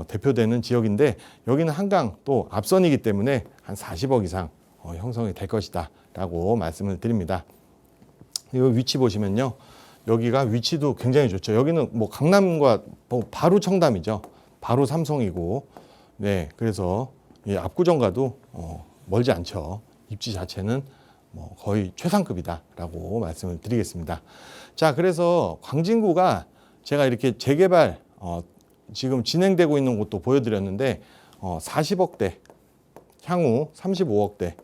대표되는 지역인데 여기는 한강 또 앞선이기 때문에 한 40억 이상 형성이 될 것이다 라고 말씀을 드립니다. 이 위치 보시면요. 여기가 위치도 굉장히 좋죠. 여기는 뭐 강남과 바로 청담이죠. 바로 삼성이고 네, 그래서 이 압구정과도 멀지 않죠. 입지 자체는 뭐 거의 최상급이다라고 말씀을 드리겠습니다. 자, 그래서 광진구가 제가 이렇게 재개발 지금 진행되고 있는 곳도 보여드렸는데 40억대, 향후 35억대,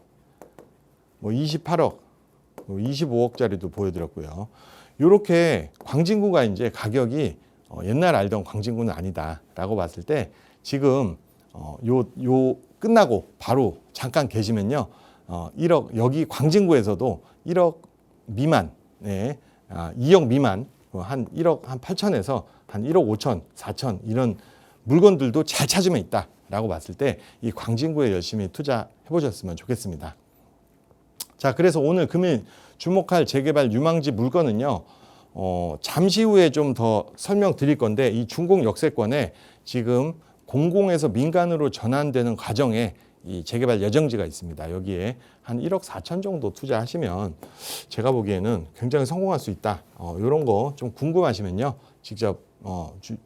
뭐 28억, 25억짜리도 보여드렸고요. 이렇게 광진구가 이제 가격이 옛날 알던 광진구는 아니다라고 봤을 때 지금 요 끝나고 바로 잠깐 계시면요 1억 여기 광진구에서도 1억 미만, 네, 2억 미만 한 1억 한 8천에서 한 1억 5천, 4천 이런 물건들도 잘 찾으면 있다라고 봤을 때 이 광진구에 열심히 투자해 보셨으면 좋겠습니다. 자, 그래서 오늘 금일 주목할 재개발 유망지 물건은요. 잠시 후에 좀 더 설명드릴 건데 이 중공 역세권에 지금 공공에서 민간으로 전환되는 과정에 이 재개발 예정지가 있습니다. 여기에 한 1억 4천 정도 투자하시면 제가 보기에는 굉장히 성공할 수 있다. 이런 거 좀 궁금하시면요. 직접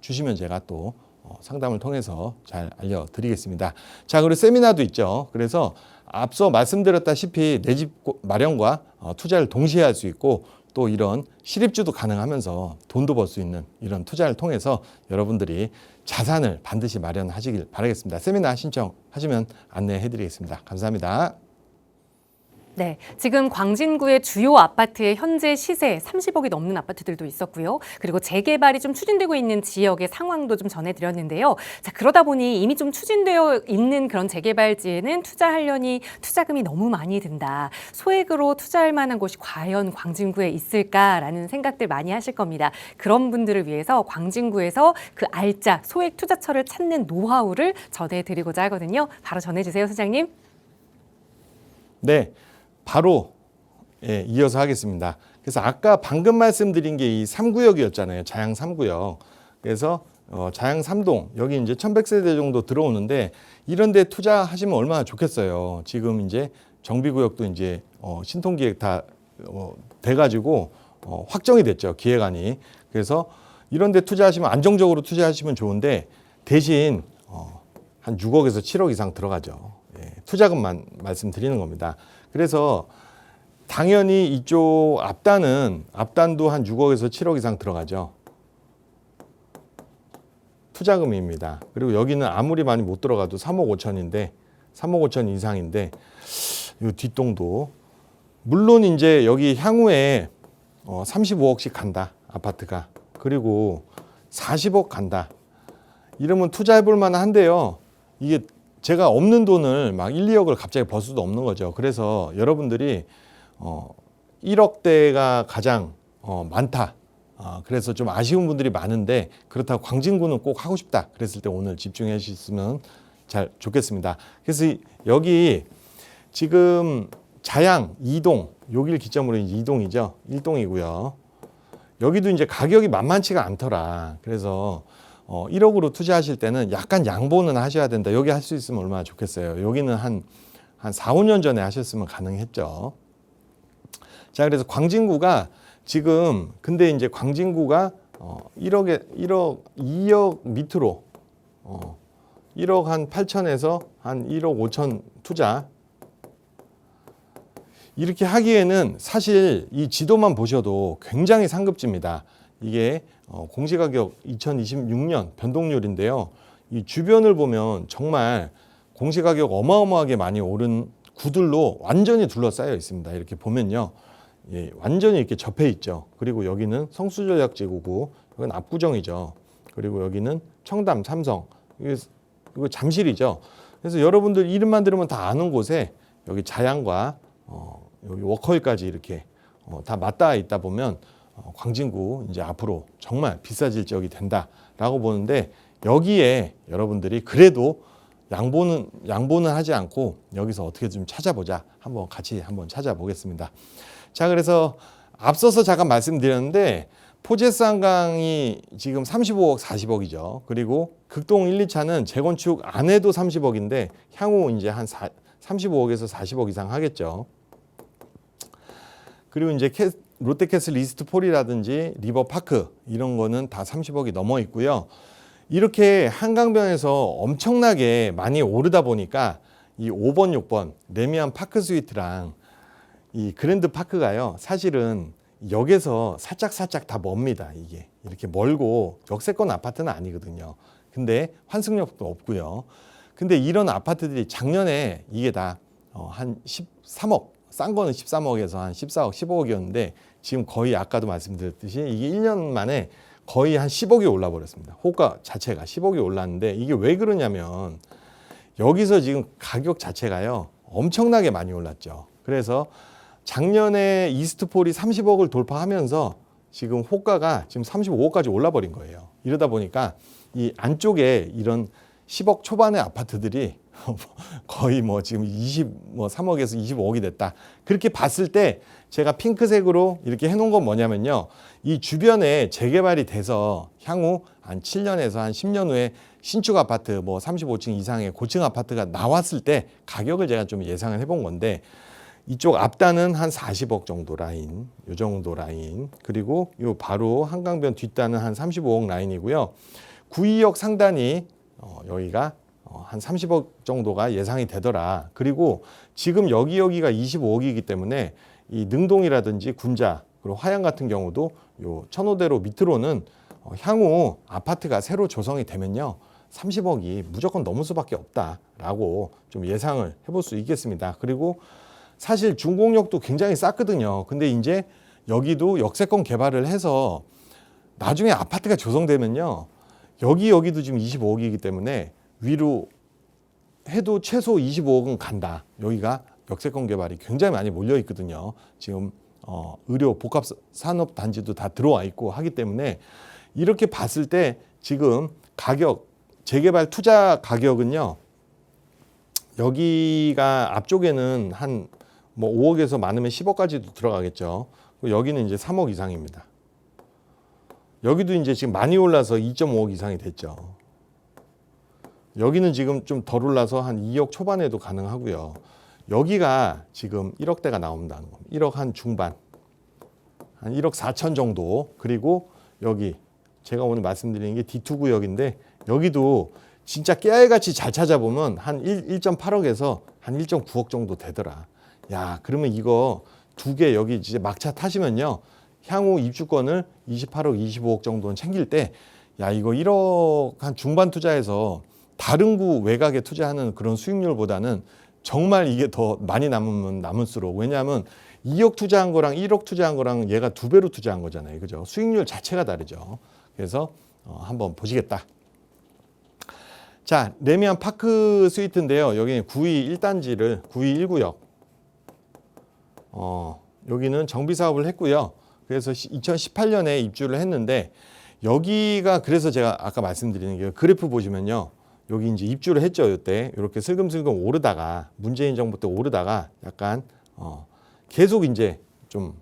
주시면 제가 또 상담을 통해서 잘 알려드리겠습니다. 자, 그리고 세미나도 있죠. 그래서 앞서 말씀드렸다시피 내 집 마련과 투자를 동시에 할 수 있고 또 이런 실입주도 가능하면서 돈도 벌 수 있는 이런 투자를 통해서 여러분들이 자산을 반드시 마련하시길 바라겠습니다. 세미나 신청하시면 안내해드리겠습니다. 감사합니다. 네, 지금 광진구의 주요 아파트의 현재 시세 30억이 넘는 아파트들도 있었고요. 그리고 재개발이 좀 추진되고 있는 지역의 상황도 좀 전해드렸는데요. 자, 그러다 보니 이미 좀 추진되어 있는 그런 재개발지에는 투자하려니 투자금이 너무 많이 든다. 소액으로 투자할 만한 곳이 과연 광진구에 있을까라는 생각들 많이 하실 겁니다. 그런 분들을 위해서 광진구에서 그 알짜 소액 투자처를 찾는 노하우를 전해드리고자 하거든요. 바로 전해주세요, 소장님. 네. 바로 이어서 하겠습니다. 그래서 아까 방금 말씀드린 게 이 3구역이었잖아요. 자양 3구역. 그래서 자양 3동 여기 이제 1100세대 정도 들어오는데 이런 데 투자하시면 얼마나 좋겠어요. 지금 이제 정비구역도 이제 신통기획 다 돼가지고 확정이 됐죠. 기획안이. 그래서 이런 데 투자하시면 안정적으로 투자하시면 좋은데 대신 한 6억에서 7억 이상 들어가죠. 투자금만 말씀드리는 겁니다. 그래서 당연히 이쪽 앞단도 한 6억에서 7억 이상 들어가죠. 투자금입니다. 그리고 여기는 아무리 많이 못 들어가도 3억 5천인데 3억 5천 이상인데 이 뒷동도 물론 이제 여기 향후에 35억씩 간다. 아파트가. 그리고 40억 간다. 이러면 투자해 볼 만한데요. 이게 제가 없는 돈을 막 1, 2억을 갑자기 벌 수도 없는 거죠. 그래서 여러분들이 1억대가 가장 많다. 그래서 좀 아쉬운 분들이 많은데 그렇다고 광진구는 꼭 하고 싶다. 그랬을 때 오늘 집중해 주셨으면 잘 좋겠습니다. 그래서 여기 지금 자양 2동, 여기를 기점으로 이제 2동이죠. 1동이고요. 여기도 이제 가격이 만만치가 않더라. 그래서 1억으로 투자하실 때는 약간 양보는 하셔야 된다. 여기 할 수 있으면 얼마나 좋겠어요. 여기는 한 4, 5년 전에 하셨으면 가능했죠. 자, 그래서 광진구가 지금 근데 이제 광진구가 2억 밑으로 1억 한 8천에서 한 1억 5천 투자 이렇게 하기에는 사실 이 지도만 보셔도 굉장히 상급지입니다. 이게 공시가격 2026년 변동률인데요. 이 주변을 보면 정말 공시가격 어마어마하게 많이 오른 구들로 완전히 둘러싸여 있습니다. 이렇게 보면요. 예, 완전히 이렇게 접해 있죠. 그리고 여기는 성수전략지구고, 이건 압구정이죠. 그리고 여기는 청담, 삼성, 이거 잠실이죠. 그래서 여러분들 이름만 들으면 다 아는 곳에 여기 자양과 여기 워커힐까지 이렇게 다 맞닿아 있다 보면 광진구 이제 앞으로 정말 비싸질 지역이 된다라고 보는데 여기에 여러분들이 그래도 양보는 하지 않고 여기서 어떻게 좀 찾아보자. 한번 같이 한번 찾아보겠습니다. 자, 그래서 앞서서 잠깐 말씀드렸는데 포제스 한강이 지금 35억, 40억이죠. 그리고 극동 1, 2차는 재건축 안 해도 30억인데 향후 이제 한 35억에서 40억 이상 하겠죠. 그리고 이제 롯데캐슬 이스트폴이라든지 리버파크 이런 거는 다 30억이 넘어 있고요. 이렇게 한강변에서 엄청나게 많이 오르다 보니까 이 5번, 6번 레미안 파크 스위트랑 이 그랜드 파크가요. 사실은 역에서 살짝 다 멉니다. 이게 이렇게 멀고 역세권 아파트는 아니거든요. 근데 환승역도 없고요. 근데 이런 아파트들이 작년에 이게 다 한 13억, 싼 거는 13억에서 한 14억, 15억이었는데 지금 거의 아까도 말씀드렸듯이 이게 1년 만에 거의 한 10억이 올라 버렸습니다. 호가 자체가 10억이 올랐는데 이게 왜 그러냐면 여기서 지금 가격 자체가요. 엄청나게 많이 올랐죠. 그래서 작년에 이스트폴이 30억을 돌파하면서 지금 호가가 지금 35억까지 올라버린 거예요. 이러다 보니까 이 안쪽에 이런 10억 초반의 아파트들이 거의 뭐 지금 3억에서 25억이 됐다. 그렇게 봤을 때 제가 핑크색으로 이렇게 해놓은 건 뭐냐면요. 이 주변에 재개발이 돼서 향후 한 7년에서 한 10년 후에 신축 아파트 뭐 35층 이상의 고층 아파트가 나왔을 때 가격을 제가 좀 예상을 해본 건데 이쪽 앞단은 한 40억 정도 라인, 요 정도 라인. 그리고 요 바로 한강변 뒷단은 한 35억 라인이고요. 9, 2억 상단이 여기가 한 30억 정도가 예상이 되더라. 그리고 지금 여기가 25억이기 때문에 이 능동이라든지 군자 그리고 화양 같은 경우도 요 천호대로 밑으로는 향후 아파트가 새로 조성이 되면요. 30억이 무조건 넘을 수밖에 없다라고 좀 예상을 해볼 수 있겠습니다. 그리고 사실 중공역도 굉장히 쌌거든요. 근데 이제 여기도 역세권 개발을 해서 나중에 아파트가 조성되면요. 여기도 지금 25억이기 때문에 위로 해도 최소 25억은 간다. 여기가 역세권 개발이 굉장히 많이 몰려 있거든요. 지금 의료 복합 산업 단지도 다 들어와 있고 하기 때문에 이렇게 봤을 때 지금 가격 재개발 투자 가격은요. 여기가 앞쪽에는 한 뭐 5억에서 많으면 10억까지도 들어가겠죠. 여기는 이제 3억 이상입니다. 여기도 이제 지금 많이 올라서 2.5억 이상이 됐죠. 여기는 지금 좀 덜 올라서 한 2억 초반에도 가능하고요. 여기가 지금 1억대가 나온다는 겁니다. 1억 한 중반, 한 1억 4천 정도. 그리고 여기 제가 오늘 말씀드리는 게 D2 구역인데 여기도 진짜 깨알같이 잘 찾아보면 한 1.8억에서 한 1.9억 정도 되더라. 야, 그러면 이거 두 개 여기 이제 막차 타시면요. 향후 입주권을 28억, 25억 정도는 챙길 때, 야, 이거 1억 한 중반 투자해서 다른 구 외곽에 투자하는 그런 수익률보다는 정말 이게 더 많이 남으면 남을수록, 왜냐하면 2억 투자한 거랑 1억 투자한 거랑 얘가 2배로 투자한 거잖아요. 그죠? 수익률 자체가 다르죠. 그래서 한번 보시겠다. 자, 레미안 파크 스위트인데요. 여기는 구의 1단지를 구의 1구역. 여기는 정비 사업을 했고요. 그래서 2018년에 입주를 했는데 여기가 그래서 제가 아까 말씀드리는 게 그래프 보시면요. 여기 이제 입주를 했죠. 이때 이렇게 슬금슬금 오르다가 문재인 정부 때 오르다가 약간 계속 이제 좀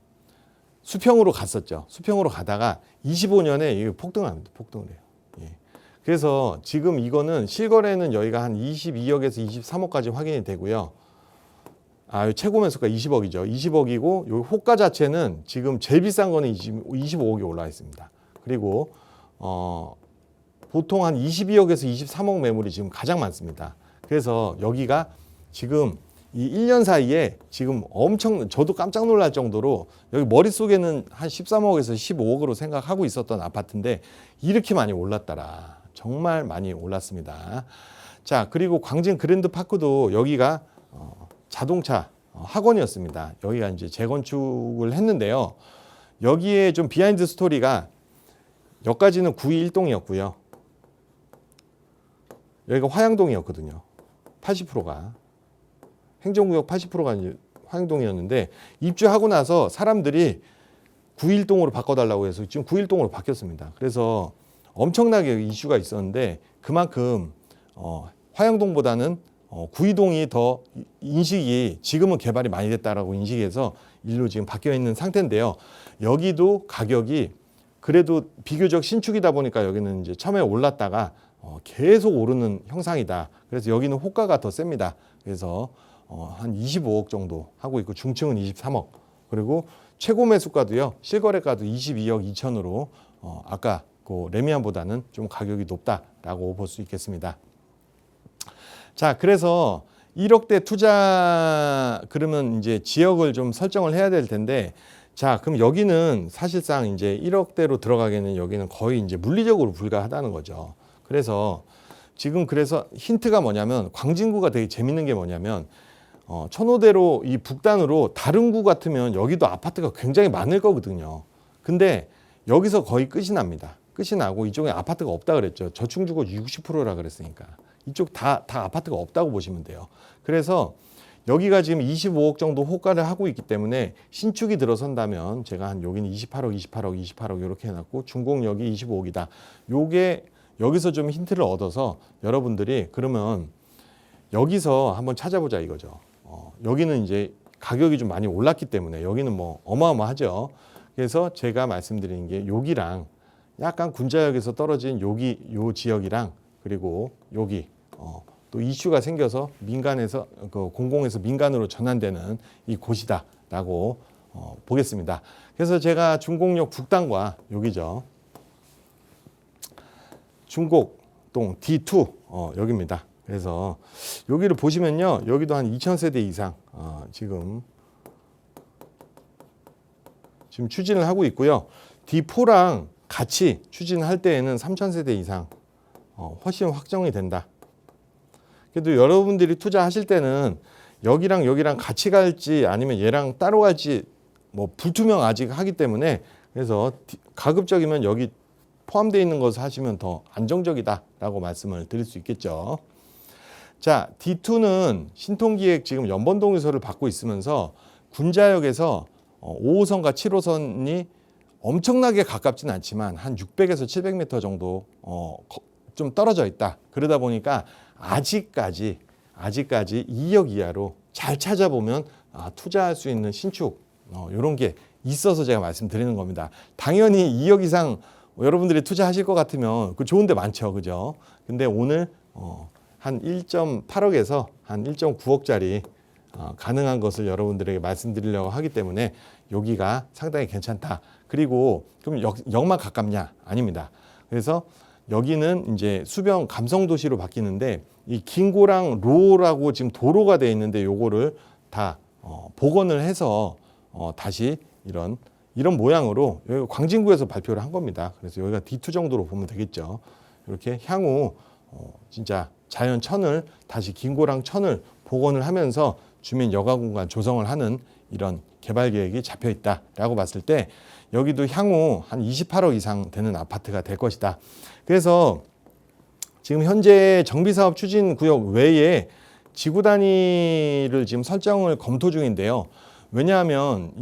수평으로 갔었죠. 수평으로 가다가 25년에 이게 폭등을 합니다. 폭등을 해요. 예. 그래서 지금 이거는 실거래는 여기가 한 22억에서 23억까지 확인이 되고요. 최고 매수가 20억이죠. 20억이고 요 호가 자체는 지금 제일 비싼 거는 25억이 올라와 있습니다. 그리고 보통 한 22억에서 23억 매물이 지금 가장 많습니다. 그래서 여기가 지금 이 1년 사이에 지금 엄청 저도 깜짝 놀랄 정도로 여기 머릿속에는 한 13억에서 15억으로 생각하고 있었던 아파트인데 이렇게 많이 올랐더라. 정말 많이 올랐습니다. 자, 그리고 광진 그랜드 파크도 여기가 자동차 학원이었습니다. 여기가 이제 재건축을 했는데요. 여기에 좀 비하인드 스토리가 여기까지는 구의 1동이었고요. 여기가 화양동이었거든요. 80%가. 행정구역 80%가 이제 화양동이었는데 입주하고 나서 사람들이 9일동으로 바꿔달라고 해서 지금 9일동으로 바뀌었습니다. 그래서 엄청나게 이슈가 있었는데 그만큼 화양동보다는 구이동이 더 인식이 지금은 개발이 많이 됐다라고 인식해서 일로 지금 바뀌어 있는 상태인데요. 여기도 가격이 그래도 비교적 신축이다 보니까 여기는 이제 처음에 올랐다가 계속 오르는 형상이다. 그래서 여기는 호가가 더 셉니다. 그래서 한 25억 정도 하고 있고 중층은 23억. 그리고 최고 매수가도요. 실거래가도 22억 2천으로 아까 그 레미안보다는 좀 가격이 높다라고 볼 수 있겠습니다. 자, 그래서 1억대 투자 그러면 이제 지역을 좀 설정을 해야 될 텐데 자, 그럼 여기는 사실상 이제 1억대로 들어가기에는 여기는 거의 이제 물리적으로 불가하다는 거죠. 그래서 지금 그래서 힌트가 뭐냐면 광진구가 되게 재밌는 게 뭐냐면 천호대로 이 북단으로 다른 구 같으면 여기도 아파트가 굉장히 많을 거거든요. 근데 여기서 거의 끝이 납니다. 끝이 나고 이쪽에 아파트가 없다 그랬죠. 저층주거 60%라 그랬으니까. 이쪽 다 아파트가 없다고 보시면 돼요. 그래서 여기가 지금 25억 정도 호가를 하고 있기 때문에 신축이 들어선다면 제가 한 여기는 28억 이렇게 해놨고 준공역이 25억이다. 요게 여기서 좀 힌트를 얻어서 여러분들이 그러면 여기서 한번 찾아보자 이거죠. 여기는 이제 가격이 좀 많이 올랐기 때문에 여기는 뭐 어마어마하죠. 그래서 제가 말씀드리는 게 여기랑 약간 군자역에서 떨어진 여기 요 지역이랑 그리고 여기 또 이슈가 생겨서 민간에서 공공에서 민간으로 전환되는 이 곳이다라고 보겠습니다. 그래서 제가 준공역 북단과 여기죠. 중곡동 D2 여기입니다. 그래서 여기를 보시면요. 여기도 한 2,000세대 이상 지금 추진을 하고 있고요. D4랑 같이 추진할 때에는 3,000세대 이상 훨씬 확정이 된다. 그래도 여러분들이 투자하실 때는 여기랑 같이 갈지 아니면 얘랑 따로 갈지 뭐 불투명 아직 하기 때문에 그래서 가급적이면 여기 포함되어 있는 것을 하시면 더 안정적이다라고 말씀을 드릴 수 있겠죠. 자, D2는 신통기획 지금 연번동의서를 받고 있으면서 군자역에서 5호선과 7호선이 엄청나게 가깝진 않지만 한 600에서 700m 정도 좀 떨어져 있다. 그러다 보니까 아직까지 2억 이하로 잘 찾아보면 투자할 수 있는 신축 이런 게 있어서 제가 말씀드리는 겁니다. 당연히 2억 이상 여러분들이 투자하실 것 같으면 그 좋은 데 많죠. 그죠? 근데 오늘 한 1.8억에서 한 1.9억짜리 가능한 것을 여러분들에게 말씀드리려고 하기 때문에 여기가 상당히 괜찮다. 그리고 그럼 역만 가깝냐? 아닙니다. 그래서 여기는 이제 수변 감성도시로 바뀌는데 이 긴고랑 로라고 지금 도로가 돼 있는데 요거를 다 복원을 해서 다시 이런 모양으로 여기 광진구에서 발표를 한 겁니다. 그래서 여기가 D2 정도로 보면 되겠죠. 이렇게 향후 진짜 자연천을 다시 긴고랑 천을 복원을 하면서 주민 여가 공간 조성을 하는 이런 개발 계획이 잡혀 있다라고 봤을 때 여기도 향후 한 28억 이상 되는 아파트가 될 것이다. 그래서 지금 현재 정비사업 추진 구역 외에 지구 단위를 지금 설정을 검토 중인데요. 왜냐하면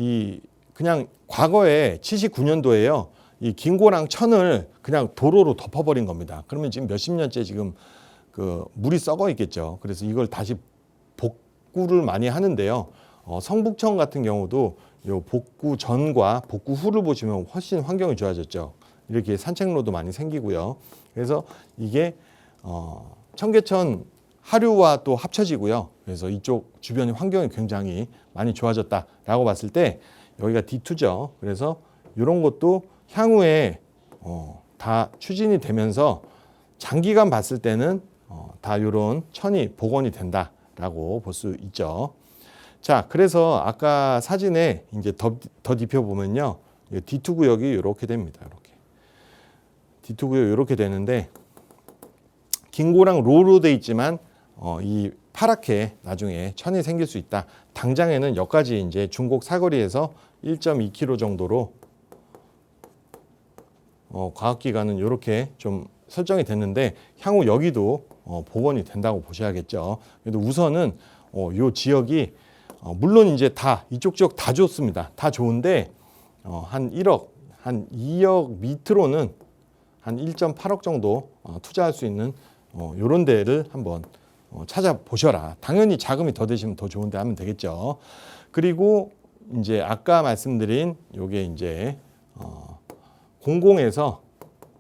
그냥 과거에 79년도에요. 이 김고랑 천을 그냥 도로로 덮어버린 겁니다. 그러면 지금 몇십 년째 지금 그 물이 썩어 있겠죠. 그래서 이걸 다시 복구를 많이 하는데요. 성북청 같은 경우도 요 복구 전과 복구 후를 보시면 훨씬 환경이 좋아졌죠. 이렇게 산책로도 많이 생기고요. 그래서 이게 청계천 하류와 또 합쳐지고요. 그래서 이쪽 주변의 환경이 굉장히 많이 좋아졌다라고 봤을 때 여기가 D2죠. 그래서 이런 것도 향후에 다 추진이 되면서 장기간 봤을 때는 다 이런 천이 복원이 된다라고 볼 수 있죠. 자, 그래서 아까 사진에 이제 더 딥혀 보면요, D2 구역이 이렇게 됩니다. 이렇게 D2 구역 이렇게 되는데 긴고랑 로로 돼 있지만 이 파랗게 나중에 천이 생길 수 있다. 당장에는 여기까지 이제 중곡 사거리에서 1.2km 정도로 과학기관은 이렇게 좀 설정이 됐는데 향후 여기도 복원이 된다고 보셔야겠죠. 그래도 우선은 이 지역이 물론 이제 다 이쪽 지역 다 좋습니다. 다 좋은데 한 1억, 한 2억 밑으로는 한 1.8억 정도 투자할 수 있는 이런 데를 한번 찾아보셔라. 당연히 자금이 더 되시면 더 좋은데 하면 되겠죠. 그리고 이제 아까 말씀드린 요게 이제 공공에서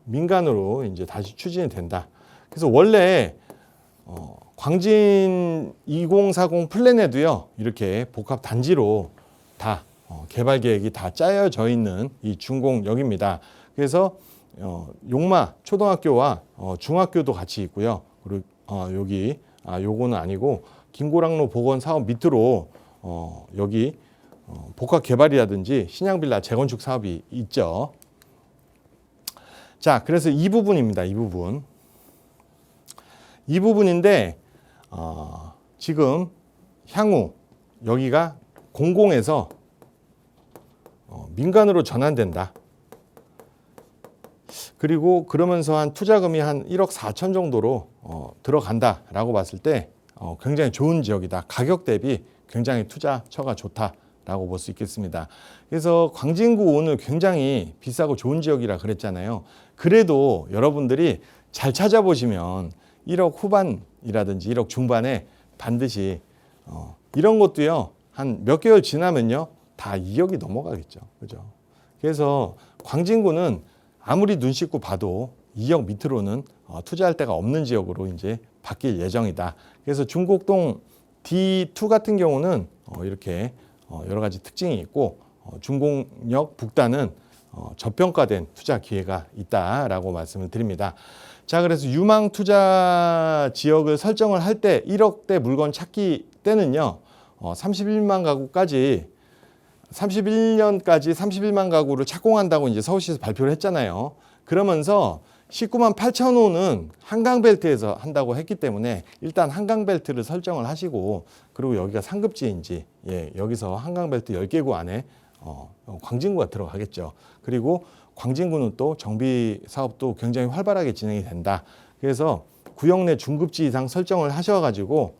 민간으로 이제 다시 추진이 된다. 그래서 원래 광진 2040 플랜에도요, 이렇게 복합 단지로 다 개발 계획이 다 짜여져 있는 이 준공역입니다. 그래서 용마 초등학교와 중학교도 같이 있고요. 그리고 여기 요거는 아니고 김고랑로 복원 사업 밑으로 여기 복합 개발이라든지 신양빌라 재건축 사업이 있죠. 자, 그래서 이 부분입니다. 이 부분인데 지금 향후 여기가 공공에서 민간으로 전환된다. 그리고 그러면서 한 투자금이 한 1억 4천 정도로 들어간다라고 봤을 때 굉장히 좋은 지역이다. 가격 대비 굉장히 투자처가 좋다라고 볼 수 있겠습니다. 그래서 광진구 오늘 굉장히 비싸고 좋은 지역이라 그랬잖아요. 그래도 여러분들이 잘 찾아보시면 1억 후반이라든지 1억 중반에 반드시 이런 것도요, 한 몇 개월 지나면요 다 2억이 넘어가겠죠. 그죠? 그래서 광진구는 아무리 눈 씻고 봐도 2억 밑으로는 투자할 데가 없는 지역으로 이제 바뀔 예정이다. 그래서 중곡동 D2 같은 경우는 이렇게 여러 가지 특징이 있고 준공역 북단은 저평가된 투자 기회가 있다라고 말씀을 드립니다. 자, 그래서 유망 투자 지역을 설정을 할 때 1억대 물건 찾기 때는요, 31만 가구까지 31년까지 31만 가구를 착공한다고 이제 서울시에서 발표를 했잖아요. 그러면서 19만 8천 호는 한강벨트에서 한다고 했기 때문에 일단 한강벨트를 설정을 하시고, 그리고 여기가 상급지인지, 여기서 한강벨트 10개구 안에 광진구가 들어가겠죠. 그리고 광진구는 또 정비 사업도 굉장히 활발하게 진행이 된다. 그래서 구역 내 중급지 이상 설정을 하셔가지고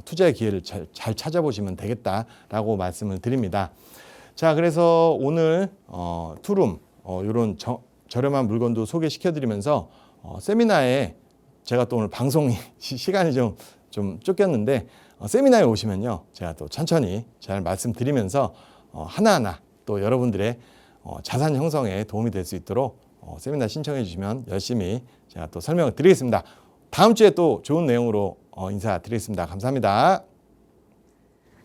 투자의 기회를 잘 찾아보시면 되겠다라고 말씀을 드립니다. 자, 그래서 오늘 투룸 이런 저렴한 물건도 소개시켜드리면서 세미나에 제가 또 오늘 방송 시간이 좀 쫓겼는데 세미나에 오시면요, 제가 또 천천히 잘 말씀드리면서 하나하나 또 여러분들의 자산 형성에 도움이 될 수 있도록 세미나 신청해 주시면 열심히 제가 또 설명을 드리겠습니다. 다음 주에 또 좋은 내용으로 인사드리겠습니다. 감사합니다.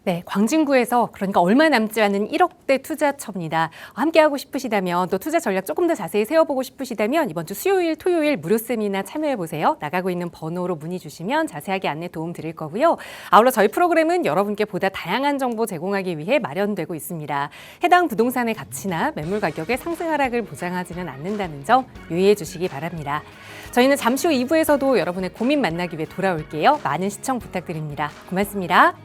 네, 광진구에서 그러니까 얼마 남지 않은 1억대 투자처입니다. 함께하고 싶으시다면 또 투자 전략 조금 더 자세히 세워보고 싶으시다면 이번 주 수요일, 토요일 무료 세미나 참여해보세요. 나가고 있는 번호로 문의 주시면 자세하게 안내 도움 드릴 거고요. 아울러 저희 프로그램은 여러분께 보다 다양한 정보 제공하기 위해 마련되고 있습니다. 해당 부동산의 가치나 매물 가격의 상승 하락을 보장하지는 않는다는 점 유의해 주시기 바랍니다. 저희는 잠시 후 2부에서도 여러분의 고민 만나기 위해 돌아올게요. 많은 시청 부탁드립니다. 고맙습니다.